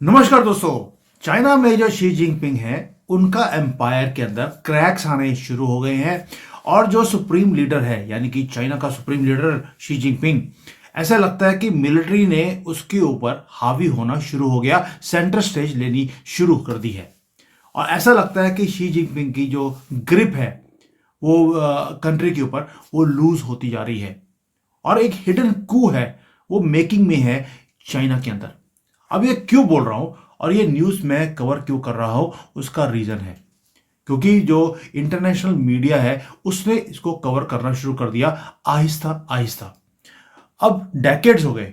नमस्कार दोस्तों। चाइना में जो शी जिनपिंग है उनका एम्पायर के अंदर क्रैक्स आने शुरू हो गए हैं और जो सुप्रीम लीडर है यानी कि चाइना का सुप्रीम लीडर शी जिनपिंग, ऐसा लगता है कि मिलिट्री ने उसके ऊपर हावी होना शुरू हो गया, सेंटर स्टेज लेनी शुरू कर दी है। और ऐसा लगता है कि शी जिनपिंग की जो ग्रिप है वो कंट्री के ऊपर वो लूज होती जा रही है और एक हिडन कू है वो मेकिंग में है चाइना के अंदर। अब ये क्यों बोल रहा हूं और ये न्यूज मैं कवर क्यों कर रहा हूं, उसका रीजन है क्योंकि जो इंटरनेशनल मीडिया है उसने इसको कवर करना शुरू कर दिया आहिस्ता आहिस्ता। अब डेकेड्स हो गए,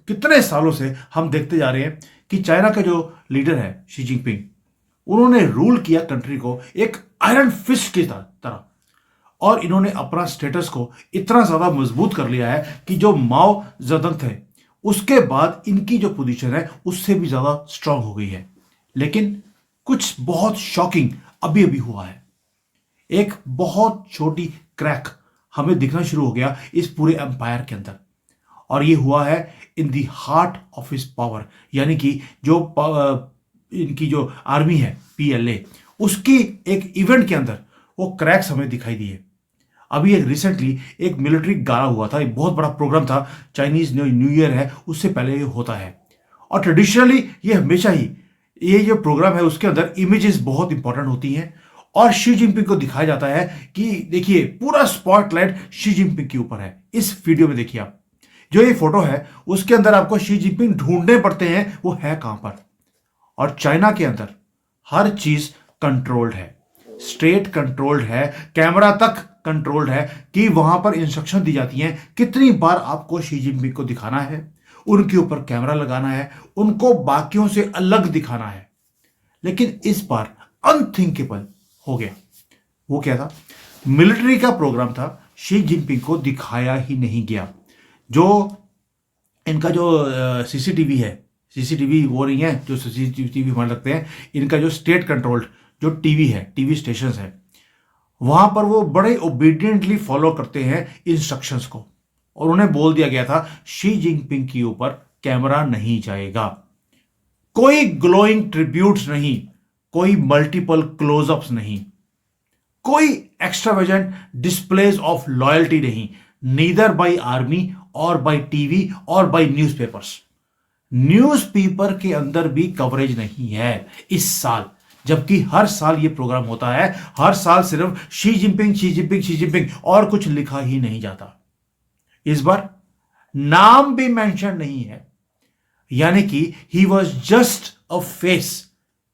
कितने सालों से हम देखते जा रहे हैं कि चाइना का जो लीडर है शी जिनपिंग, उन्होंने रूल किया कंट्री को एक आयरन फिस्ट की तरह और इन्होंने अपना स्टेटस को इतना ज्यादा मजबूत कर लिया है कि जो माओ जदंग थे उसके बाद इनकी जो पोजीशन है उससे भी ज्यादा स्ट्रांग हो गई है। लेकिन कुछ बहुत शॉकिंग अभी अभी हुआ है। एक बहुत छोटी क्रैक हमें दिखना शुरू हो गया इस पूरे एम्पायर के अंदर और ये हुआ है in the heart of his power, यानी कि जो इनकी जो आर्मी है पीएलए, उसकी एक इवेंट के अंदर वो क्रैक्स हमें दिखाई दिए। अभी एक रिसेंटली एक मिलिट्री गाला हुआ था, एक बहुत बड़ा प्रोग्राम था, चाइनीज न्यू ईयर है उससे पहले ये होता है और ट्रेडिशनली ये हमेशा ही ये जो प्रोग्राम है उसके अंदर इमेजेस बहुत इंपॉर्टेंट होती हैं और शी जिनपिंग को दिखाया जाता है कि देखिए पूरा स्पॉटलाइट शी जिनपिंग के ऊपर है। इस वीडियो में देखिए आप जो ये फोटो है उसके अंदर आपको शी जिनपिंग ढूंढने पड़ते हैं वो है कहां पर। और चाइना के अंदर हर चीज कंट्रोल्ड है, स्टेट कंट्रोल्ड है, कैमरा तक कंट्रोल्ड है कि वहां पर इंस्ट्रक्शन दी जाती हैं कितनी बार आपको शी जिनपिंग को दिखाना है, उनके ऊपर कैमरा लगाना है, उनको बाकियों से अलग दिखाना है। लेकिन इस बार अनथिंकेबल हो गया। वो क्या था? मिलिट्री का प्रोग्राम था, शी जिनपिंग को दिखाया ही नहीं गया। जो इनका जो सीसीटीवी है, सीसीटीवी वो नहीं है जो सीसीटीवी मान लगते हैं, इनका जो स्टेट कंट्रोल्ड जो टीवी है, टीवी स्टेशन है, वहां पर वो बड़े ओबीडियंटली फॉलो करते हैं इंस्ट्रक्शंस को और उन्हें बोल दिया गया था शी जिनपिंग के ऊपर कैमरा नहीं जाएगा, कोई ग्लोइंग ट्रिब्यूट्स नहीं, कोई मल्टीपल क्लोजअप्स नहीं, कोई एक्स्ट्रावेजेंट डिस्प्लेज ऑफ लॉयल्टी नहीं, नीदर बाय आर्मी और बाय टीवी और बाय न्यूज़पेपर्स। न्यूज़पेपर के अंदर भी कवरेज नहीं है इस साल, जबकि हर साल ये प्रोग्राम होता है, हर साल सिर्फ Xi Jinping Xi Jinping she Jinping और कुछ लिखा ही नहीं जाता। इस बार नाम भी मेंशन नहीं है, यानी कि he was just a face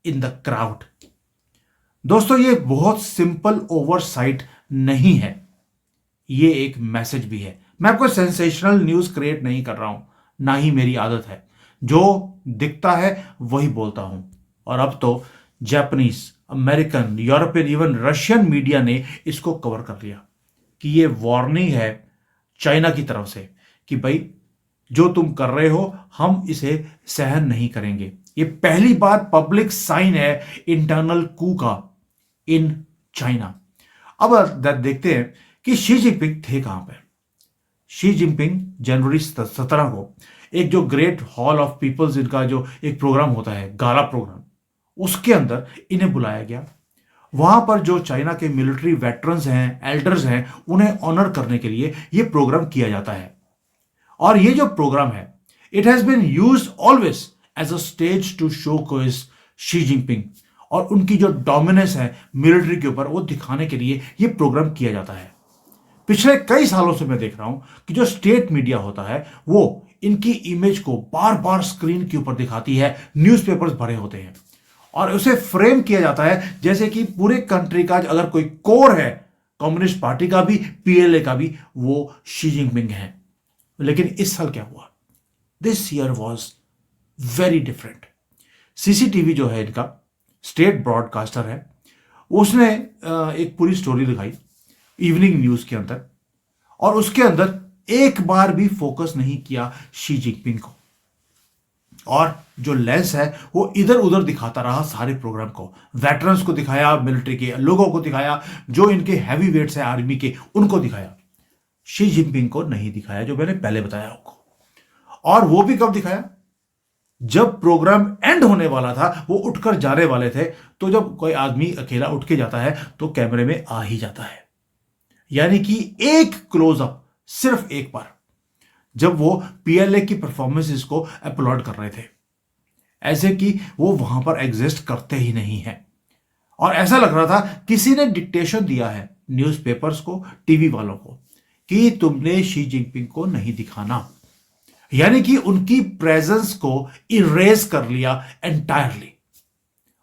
in the crowd. दोस्तों ये बहुत सिंपल ओवरसाइट नहीं है, ये एक मैसेज भी है। मैं आपको सेंसेशनल न्यूज क्रिएट नहीं कर रहा हूं, ना ही मेरी आदत है, जो दिखता है वही बोलता हूं। और अब तो Japanese, American, European, even Russian media ने इसको कवर कर लिया कि ये वार्निंग है चाइना की तरफ से कि भाई जो तुम कर रहे हो हम इसे सहन नहीं करेंगे। ये पहली बार पब्लिक साइन है इंटरनल कू का इन चाइना। अब देखते हैं कि शी जिनपिंग थे कहां पर। शी जिनपिंग जनवरी 17 को एक जो ग्रेट हॉल ऑफ पीपल्स इनका जो एक प्रोग्राम होता है, गाला प्रोग्राम, उसके अंदर इन्हें बुलाया गया। वहां पर जो चाइना के मिलिट्री वेटरन्स हैं, एल्डर्स हैं, उन्हें ऑनर करने के लिए यह प्रोग्राम किया जाता है। और ये जो प्रोग्राम है it has been used always as a stage to show who's Xi Jinping, और उनकी जो डोमिनेंस है मिलिट्री के ऊपर वो दिखाने के लिए ये प्रोग्राम किया जाता है। पिछले कई सालों से मैं देख रहा हूं कि जो स्टेट मीडिया होता है वो इनकी इमेज को बार बार स्क्रीन के ऊपर दिखाती है, न्यूज़पेपर्स भरे होते हैं और उसे फ्रेम किया जाता है जैसे कि पूरे कंट्री का अगर कोई कोर है, कम्युनिस्ट पार्टी का भी, पीएलए का भी, वो शी जिनपिंग है। लेकिन इस साल क्या हुआ? This year was very different. CCTV जो है इनका स्टेट ब्रॉडकास्टर है, उसने एक पूरी स्टोरी दिखाई इवनिंग न्यूज के अंदर और उसके अंदर एक बार भी फोकस नहीं किया शी जिनपिंग को, और जो लेंस है वो इधर उधर दिखाता रहा सारे प्रोग्राम को। वेटरन्स को दिखाया, मिलिट्री के लोगों को दिखाया, जो इनके हैवी वेट्स है आर्मी के उनको दिखाया, शी जिनपिंग को नहीं दिखाया, जो मैंने पहले बताया आपको। और वो भी कब दिखाया? जब प्रोग्राम एंड होने वाला था, वो उठकर जाने वाले थे, तो जब कोई आदमी अकेला उठ के जाता है तो कैमरे में आ ही जाता है। यानी कि एक क्लोजअप, सिर्फ एक बार, जब वो पीएलए की परफॉर्मेंसेस को अपलोड कर रहे थे, ऐसे कि वो वहां पर एग्जिस्ट करते ही नहीं है। और ऐसा लग रहा था किसी ने डिक्टेशन दिया है न्यूज़पेपर्स को, टीवी वालों को, कि तुमने शी जिनपिंग को नहीं दिखाना। यानी कि उनकी प्रेजेंस को इरेज कर लिया एंटायरली।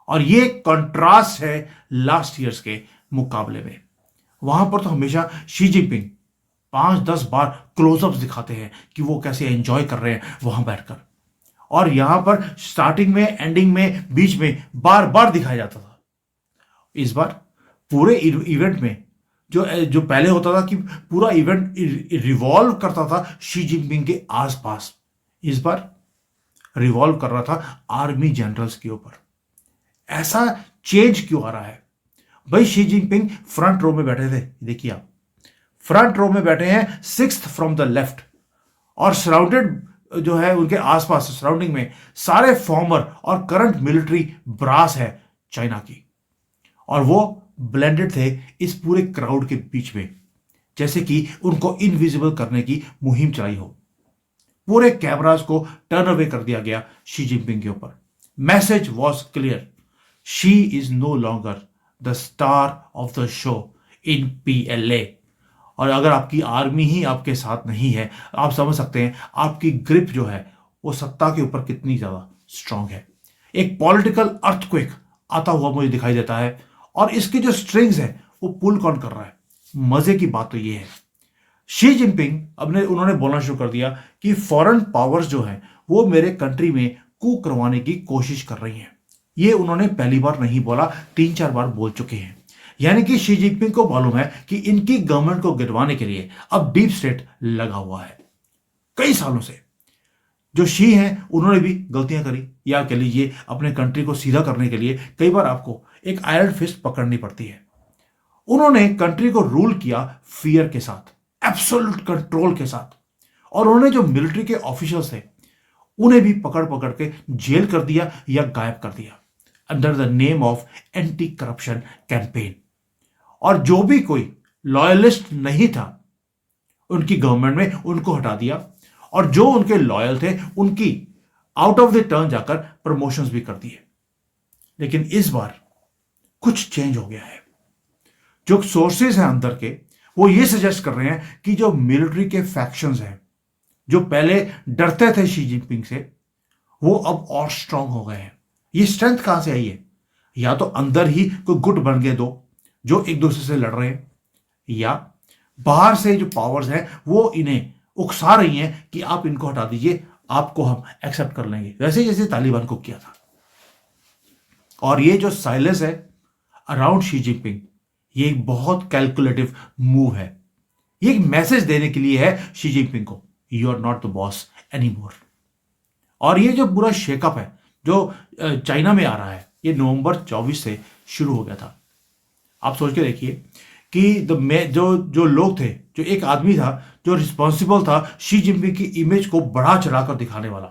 और ये कंट्रास्ट है लास्ट ईयर्स के मुकाबले में। वहां पर तो हमेशा शी जिनपिंग 5-10 बार क्लोजअप्स दिखाते हैं कि वो कैसे एंजॉय कर रहे हैं वहां बैठकर, और यहां पर स्टार्टिंग में, एंडिंग में, बीच में बार बार दिखाया जाता था। इस बार पूरे इवेंट में जो जो पहले होता था कि पूरा इवेंट रिवॉल्व करता था शी जिनपिंग के आसपास, इस बार रिवॉल्व कर रहा था आर्मी जनरल्स के ऊपर। ऐसा चेंज क्यों आ रहा है भाई? शी जिनपिंग फ्रंट रो में बैठे थे, देखिए आप फ्रंट रो में बैठे हैं, 6th फ्रॉम द लेफ्ट, और सराउंडेड जो है उनके आसपास सराउंडिंग में सारे फॉर्मर और करंट मिलिट्री ब्रास है चाइना की, और वो ब्लेंडेड थे इस पूरे क्राउड के बीच में, जैसे कि उनको इनविजिबल करने की मुहिम चलाई हो। पूरे कैमरास को टर्न अवे कर दिया गया शी जिनपिंग के ऊपर। Message was clear, Xi is no longer the star of the show in PLA. और अगर आपकी आर्मी ही आपके साथ नहीं है, आप समझ सकते हैं आपकी ग्रिप जो है वो सत्ता के ऊपर कितनी ज्यादा स्ट्रांग है। एक पॉलिटिकल अर्थक्वेक आता हुआ मुझे दिखाई देता है, और इसके जो स्ट्रिंग्स है वो पुल कौन कर रहा है? मजे की बात तो ये है, शी जिनपिंग उन्होंने बोलना शुरू कर दिया कि फॉरेन पावर्स जो है वो मेरे कंट्री में कू करवाने की कोशिश कर रही हैं। ये उन्होंने पहली बार नहीं बोला, 3-4 बार बोल चुके हैं। यानी कि शी जिनपिंग को मालूम है कि इनकी गवर्नमेंट को गिरवाने के लिए अब डीप स्टेट लगा हुआ है कई सालों से। जो शी हैं उन्होंने भी गलतियां करी, या कह लीजिए अपने कंट्री को सीधा करने के लिए कई बार आपको एक आयरन फिस्ट पकड़नी पड़ती है। उन्होंने कंट्री को रूल किया फियर के साथ, एब्सोल्यूट कंट्रोल के साथ, और उन्होंने जो मिलिट्री के ऑफिसर्स थे उन्हें भी पकड़ पकड़ के जेल कर दिया या गायब कर दिया under the name of anti corruption campaign. और जो भी कोई लॉयलिस्ट नहीं था उनकी गवर्नमेंट में, उनको हटा दिया, और जो उनके लॉयल थे उनकी आउट ऑफ द टर्न जाकर प्रमोशंस भी कर दिए। लेकिन इस बार कुछ चेंज हो गया है। जो सोर्सेज हैं अंदर के, वो ये सजेस्ट कर रहे हैं कि जो मिलिट्री के फैक्शंस हैं, जो पहले डरते थे शी जिनपिंग से, वो अब और स्ट्रांग हो गए हैं। ये स्ट्रेंथ कहां से आई है? या तो अंदर ही कोई गुट बन गए दो जो एक दूसरे से लड़ रहे हैं, या बाहर से जो पावर्स हैं वो इन्हें उकसा रही हैं कि आप इनको हटा दीजिए, आपको हम एक्सेप्ट कर लेंगे, वैसे जैसे तालिबान को किया था। और ये जो साइलेंस है अराउंड शी जिनपिंग, ये एक बहुत कैलकुलेटिव मूव है। ये एक मैसेज देने के लिए है शी जिनपिंग को, you are not the boss any more. और ये जो पूरा शेकअप है जो चाइना में आ रहा है, ये नवंबर 24 से शुरू हो गया था। आप सोच के देखिए कि जो लोग थे, जो एक आदमी था जो रिस्पॉन्सिबल था शी जिनपिंग की इमेज को बढ़ा चढ़ाकर दिखाने वाला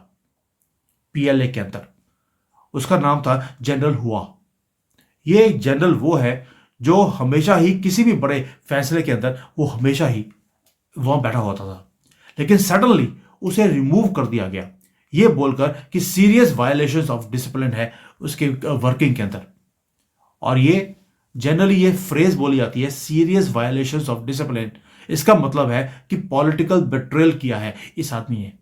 पीएलए के अंदर, उसका नाम था जनरल हुआ। ये जनरल वो है जो हमेशा ही किसी भी बड़े फैसले के अंदर वो हमेशा ही वहां बैठा होता था, लेकिन सडनली उसे रिमूव कर दिया गया, ये बोलकर कि सीरियस वायलेशंस ऑफ डिसिप्लिन है उसके वर्किंग के अंदर। और ये जनरली ये फ्रेज बोली जाती है, सीरियस वायलेशंस ऑफ डिसिप्लिन। इसका मतलब है कि पॉलिटिकल बेट्रेयल किया है इस आदमी ने,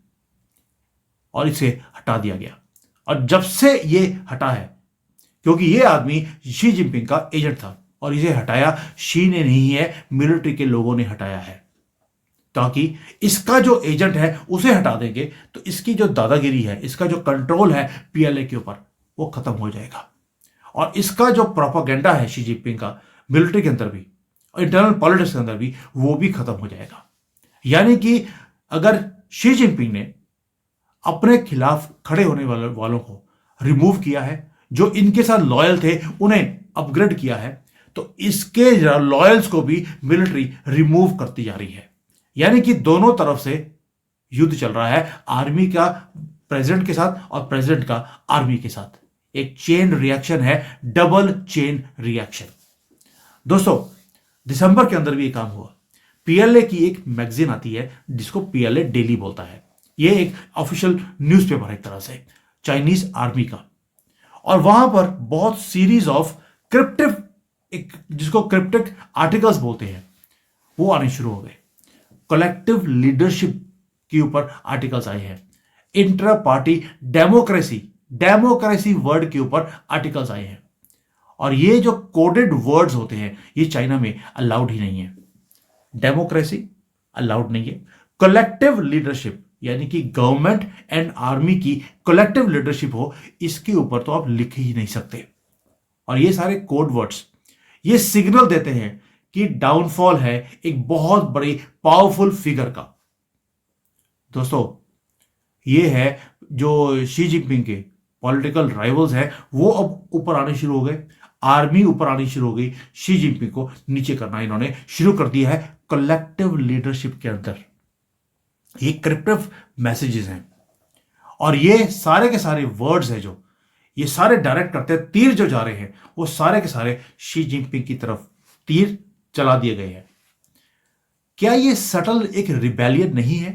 और इसे हटा दिया गया। और जब से ये हटा है, क्योंकि ये आदमी शी जिनपिंग का एजेंट था, और इसे हटाया शी ने नहीं है, मिलिट्री के लोगों ने हटाया है, ताकि इसका जो एजेंट है उसे हटा देंगे तो इसकी जो दादागिरी है, इसका जो कंट्रोल है पीएलए के ऊपर, वो खत्म हो जाएगा। और इसका जो प्रोपेगेंडा है शी जिनपिंग का मिलिट्री के अंदर भी और इंटरनल पॉलिटिक्स के अंदर भी, वो भी खत्म हो जाएगा। यानी कि अगर शी जिनपिंग ने अपने खिलाफ खड़े होने वालों को रिमूव किया है, जो इनके साथ लॉयल थे उन्हें अपग्रेड किया है, तो इसके लॉयल्स को भी मिलिट्री रिमूव करती जा रही है। यानी कि दोनों तरफ से युद्ध चल रहा है। आर्मी का प्रेसिडेंट के साथ और प्रेसिडेंट का आर्मी के साथ। एक चेन रिएक्शन है, डबल चेन रिएक्शन। दोस्तों, दिसंबर के अंदर भी ये काम हुआ। पीएलए की एक मैगजीन आती है जिसको पीएलए डेली बोलता है। ये एक ऑफिशियल न्यूज़पेपर है एक तरह से चाइनीज आर्मी का। और वहां पर बहुत सीरीज ऑफ क्रिप्टिव, एक जिसको क्रिप्टिक आर्टिकल्स बोलते हैं, वो आने शुरू हो गए। कलेक्टिव लीडरशिप के ऊपर आर्टिकल्स आए हैं। इंटर पार्टी डेमोक्रेसी वर्ड के ऊपर आर्टिकल्स आए हैं। और ये जो कोडेड वर्ड्स होते हैं ये चाइना में अलाउड ही नहीं है। डेमोक्रेसी अलाउड नहीं है। कलेक्टिव लीडरशिप यानी कि गवर्नमेंट एंड आर्मी की कलेक्टिव लीडरशिप हो, इसके ऊपर तो आप लिख ही नहीं सकते। और ये सारे कोड वर्ड्स ये सिग्नल देते हैं कि डाउनफॉल है एक बहुत बड़ी पावरफुल फिगर का। दोस्तों, ये है जो शी जिनपिंग के पॉलिटिकल राइवल्स हैं, वो अब ऊपर आने शुरू हो गए। आर्मी ऊपर आनी शुरू हो गई। शी जिनपिंग को नीचे करना इन्होंने शुरू कर दिया है कलेक्टिव लीडरशिप के अंदर। ये क्रिप्टिव मैसेजेस हैं और ये सारे के सारे वर्ड्स हैं जो ये सारे डायरेक्ट करते हैं। तीर जो जा रहे हैं वो सारे के सारे शी जिनपिंग की तरफ तीर चला दिए गए हैं। क्या ये सटल एक रिबेलियन नहीं है?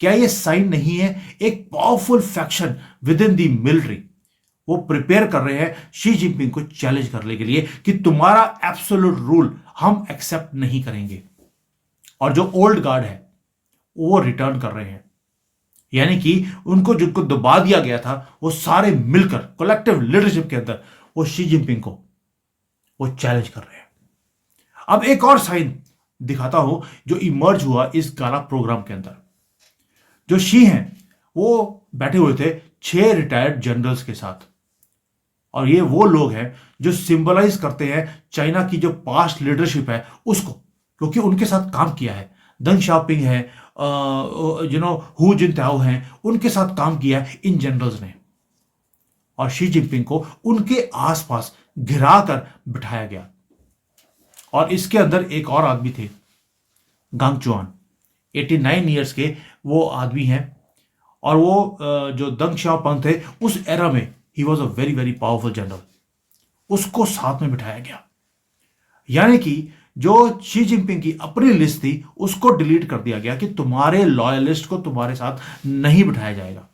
क्या ये साइन नहीं है एक powerful faction within the military वो प्रिपेयर कर रहे हैं शी जिनपिंग को चैलेंज करने के लिए कि तुम्हारा एब्सोल्यूट रूल हम एक्सेप्ट नहीं करेंगे। और जो ओल्ड गार्ड है वो रिटर्न कर रहे हैं, यानी कि उनको जिनको दबा दिया गया था वो सारे मिलकर कलेक्टिव लीडरशिप के अंदर वो शी जिनपिंग को वो चैलेंज कर रहे हैं। अब एक और साइन दिखाता हूं जो इमर्ज हुआ इस गाला प्रोग्राम के अंदर। जो शी हैं वो बैठे हुए थे 6 रिटायर्ड जनरल्स के साथ। और ये वो लोग हैं जो सिंबलाइज करते हैं चाइना की जो पास्ट लीडरशिप है उसको, क्योंकि उनके साथ काम किया है। दंग शाओपिंग है, हु जिनताओ हैं, उनके साथ काम किया है इन जनरल्स ने। और शी जिनपिंग को उनके आसपास घिरा कर बिठाया गया। और इसके अंदर एक और आदमी थे, गांग चुआन, 89 ईयर्स के वो आदमी हैं। और वो जो दंग शाओपिंग थे उस एरा में he was a very very powerful general, उसको साथ में बिठाया गया। यानी कि जो शी जिनपिंग की अपनी लिस्ट थी उसको डिलीट कर दिया गया कि तुम्हारे लॉयलिस्ट को तुम्हारे साथ नहीं बिठाया जाएगा।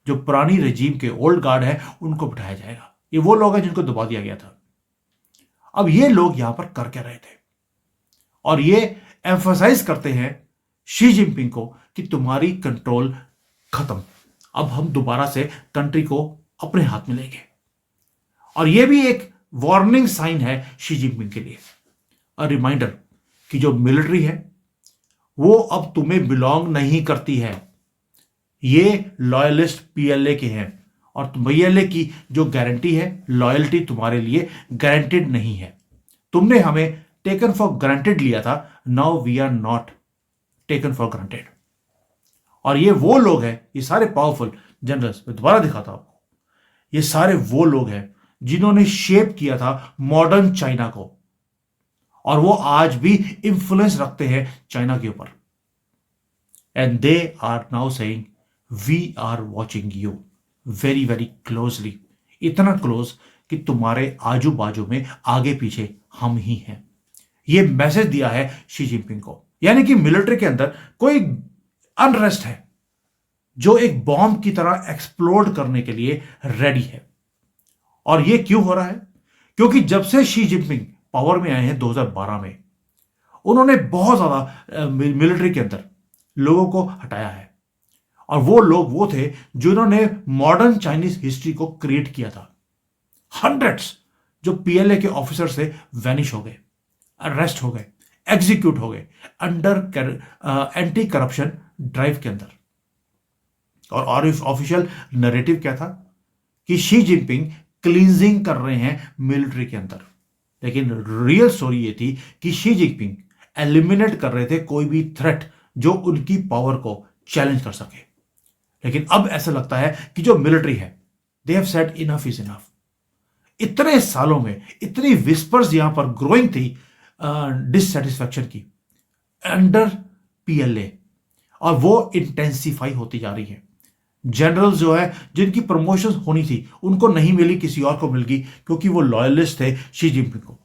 जो पुरानी रेजीम के ओल्ड गार्ड है उनको बिठाया जाएगा। ये वो लोग हैं जिनको दबा दिया गया था। अब ये लोग यहां पर कर क्या रहे थे? और ये एम्फसाइज करते हैं शी जिनपिंग को कि तुम्हारी कंट्रोल खत्म, अब हम दोबारा से कंट्री को अपने हाथ में लेंगे। और यह भी एक वार्निंग साइन है शी जिनपिंग के लिए, अ रिमाइंडर कि जो मिलिट्री है वो अब तुम्हें बिलोंग नहीं करती है। ये लॉयलिस्ट पीएलए के हैं और पीएलए की जो गारंटी है, लॉयल्टी तुम्हारे लिए गारंटेड नहीं है। तुमने हमें टेकन फॉर ग्रांटेड लिया था, now we are not taken for granted. और ये वो लोग हैं, ये सारे पावरफुल जनरल्स, मैं दोबारा दिखाता हूं, ये सारे वो लोग हैं जिन्होंने शेप किया था मॉडर्न चाइना को। और वो आज भी इंफ्लुएंस रखते हैं चाइना के ऊपर। And they are now saying we are watching you very very closely, इतना क्लोज कि तुम्हारे आजू बाजू में आगे पीछे हम ही हैं। ये मैसेज दिया है शी जिनपिंग को। यानी कि मिलिट्री के अंदर कोई अनरेस्ट है जो एक बॉम्ब की तरह एक्सप्लोड करने के लिए रेडी है। और ये क्यों हो रहा है? क्योंकि जब से शी जिनपिंग पावर में आए हैं 2012 में, उन्होंने बहुत ज्यादा मिलिट्री के अंदर लोगों को हटाया है। और वो लोग वो थे जिन्होंने मॉडर्न चाइनीज हिस्ट्री को क्रिएट किया था। हंड्रेड्स जो पीएलए के ऑफिसर से वैनिश हो गए, अरेस्ट हो गए, एग्जीक्यूट हो गए अंडर एंटी करप्शन ड्राइव के अंदर। और ऑफिशियल नैरेटिव क्या था कि शी जिनपिंग क्लींजिंग कर रहे हैं मिलिट्री के अंदर। लेकिन रियल स्टोरी ये थी कि शी जिनपिंग एलिमिनेट कर रहे थे कोई भी थ्रेट जो उनकी पावर को चैलेंज कर सके। लेकिन अब ऐसा लगता है कि जो मिलिट्री है, they have said enough is enough. इतने सालों में इतनी विस्पर्स यहां पर ग्रोइंग थी डिससेटिस्फैक्शन की अंडर पीएलए, और वो इंटेंसिफाई होती जा रही है। जनरल्स जो है जिनकी प्रमोशन होनी थी उनको नहीं मिली, किसी और को मिल गई क्योंकि वो लॉयलिस्ट थे शी जिनपिंग को।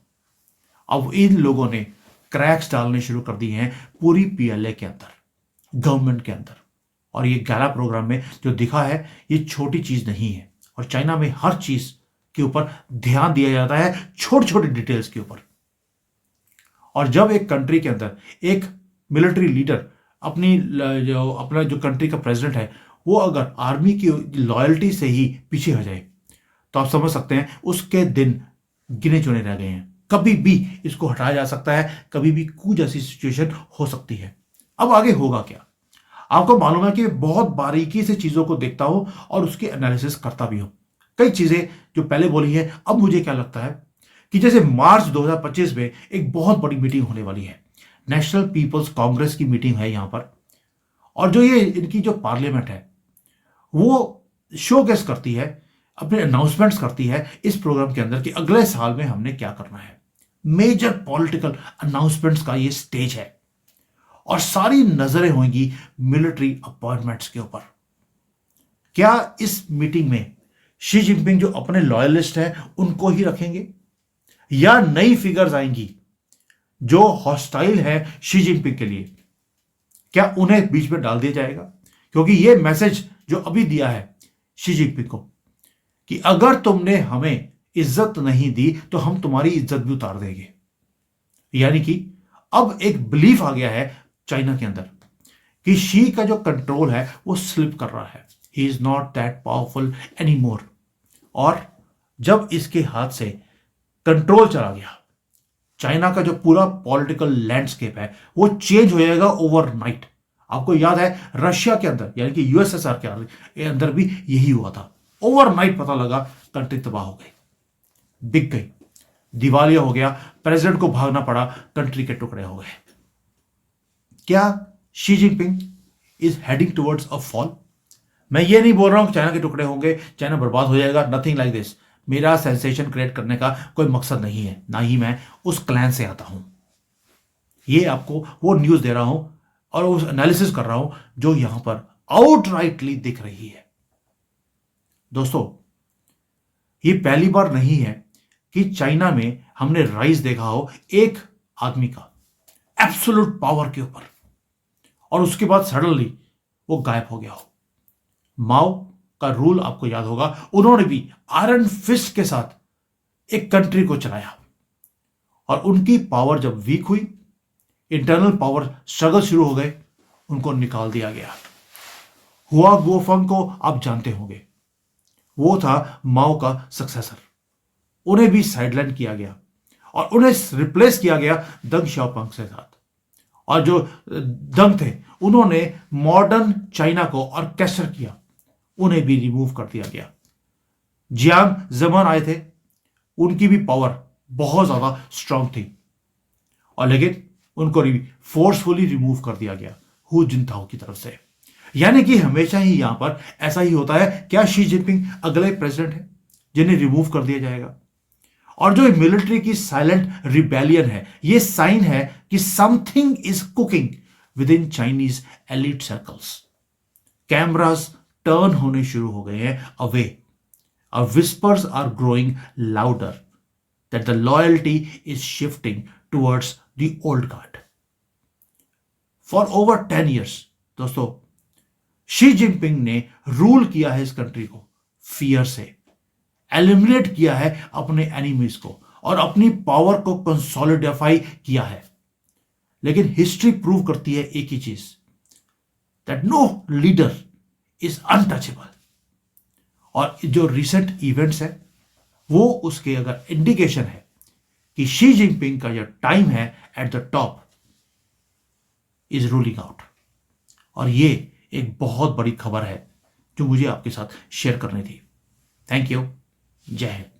अब इन लोगों ने क्रैक्स डालने शुरू कर दिए हैं पूरी पीएलए के अंदर, गवर्नमेंट के अंदर। और ये गैला प्रोग्राम में जो दिखा है ये छोटी चीज नहीं है। और चाइना में हर चीज के ऊपर ध्यान दिया जाता है, छोटी छोटी डिटेल्स के ऊपर। और जब एक कंट्री के अंदर एक मिलिट्री लीडर अपना जो कंट्री का प्रेसिडेंट है वो अगर आर्मी की लॉयल्टी से ही पीछे हो जाए तो आप समझ सकते हैं उसके दिन गिने चुने रह गए हैं। कभी भी इसको हटाया जा सकता है, कभी भी कू जैसी सिचुएशन हो सकती है। अब आगे होगा क्या? आपको मालूम है कि बहुत बारीकी से चीजों को देखता हूं और उसके एनालिसिस करता भी हूं। कई चीजें जो पहले बोली है, अब मुझे क्या लगता है कि जैसे मार्च 2025 में एक बहुत बड़ी मीटिंग होने वाली है, नेशनल पीपल्स कांग्रेस की मीटिंग है यहां पर। और जो ये इनकी जो पार्लियामेंट है वो शोकेस करती है, अपने अनाउंसमेंट्स करती है इस प्रोग्राम के अंदर कि अगले साल में हमने क्या करना है। मेजर पॉलिटिकल अनाउंसमेंट्स का ये स्टेज है और सारी नजरें होंगी मिलिट्री अपॉइंटमेंट्स के ऊपर। क्या इस मीटिंग में शी जिनपिंग जो अपने लॉयलिस्ट हैं उनको ही रखेंगे या नई फिगर्स आएंगी जो हॉस्टाइल है शी जिनपिंग के लिए? क्या उन्हें बीच में डाल दिया जाएगा? क्योंकि यह मैसेज जो अभी दिया है शी जिनपिंग को कि अगर तुमने हमें इज्जत नहीं दी तो हम तुम्हारी इज्जत भी उतार देंगे। यानी कि अब एक बिलीफ आ गया है चाइना के अंदर कि शी का जो कंट्रोल है वो स्लिप कर रहा है। He is not that powerful any more. और जब इसके हाथ से कंट्रोल चला गया, चाइना का जो पूरा पॉलिटिकल लैंडस्केप है वो चेंज हो जाएगा ओवरनाइट। आपको याद है रशिया के अंदर यानी कि यूएसएसआर के अंदर भी यही हुआ था। ओवरनाइट पता लगा कंट्री तबाह हो गई, बिक गई, दिवालिया हो गया, प्रेसिडेंट को भागना पड़ा, कंट्री के टुकड़े हो गए। क्या Xi Jinping is heading towards a fall? मैं ये नहीं बोल रहा हूं चाइना के टुकड़े होंगे, चाइना बर्बाद हो जाएगा, नथिंग लाइक दिस। मेरा सेंसेशन क्रिएट करने का कोई मकसद नहीं है, ना ही मैं उस क्लैन से आता हूं। ये आपको वो न्यूज दे रहा हूं और उस एनालिसिस कर रहा हूं जो यहां पर आउटराइटली दिख रही है। दोस्तों, ये पहली बार नहीं है कि चाइना में हमने राइज देखा हो एक आदमी का एब्सोल्यूट पावर के ऊपर और उसके बाद सडनली वो गायब हो गया हो। माओ का रूल आपको याद होगा, उन्होंने भी आयरन फिस्ट के साथ एक कंट्री को चलाया और उनकी पावर जब वीक हुई, इंटरनल पावर स्ट्रगल शुरू हो गए, उनको निकाल दिया गया। हुआ गुओफंग को आप जानते होंगे, वो था माओ का सक्सेसर। उन्हें भी साइडलाइन किया गया और उन्हें रिप्लेस किया गया दंग शाओपिंग के साथ। और जो दंग थे उन्होंने मॉडर्न चाइना को ऑर्केस्ट्र किया, उन्हें भी रिमूव कर दिया गया। जियांग जेमन आए थे, उनकी भी पावर बहुत ज्यादा स्ट्रांग थी और लेकिन उनको फोर्सफुली रिमूव कर दिया गया हु जिनताओ की तरफ से। यानी कि हमेशा ही यहां पर ऐसा ही होता है। क्या शी जिनपिंग अगले प्रेसिडेंट है जिन्हें रिमूव कर दिया जाएगा? और जो मिलिट्री की साइलेंट रिबेलियन है, ये साइन है कि something is cooking within Chinese elite circles. Cameras turn होने शुरू हो गए हैं away. Whispers are growing louder that the loyalty is shifting towards the old guard. For over 10 years दोस्तों, शी जिनपिंग ने रूल किया है इस कंट्री को फियर से, एलिमिनेट किया है अपने एनिमीज को और अपनी पावर को कंसोलिडिफाई किया है। लेकिन हिस्ट्री प्रूव करती है एक ही चीज, that no leader is untouchable. और जो रिसेंट इवेंट्स है वो उसके अगर इंडिकेशन है कि शी जिनपिंग का जो टाइम है at the top is ruling out. और ये एक बहुत बड़ी खबर है जो मुझे आपके साथ शेयर करनी थी। Thank you. जय हिंद।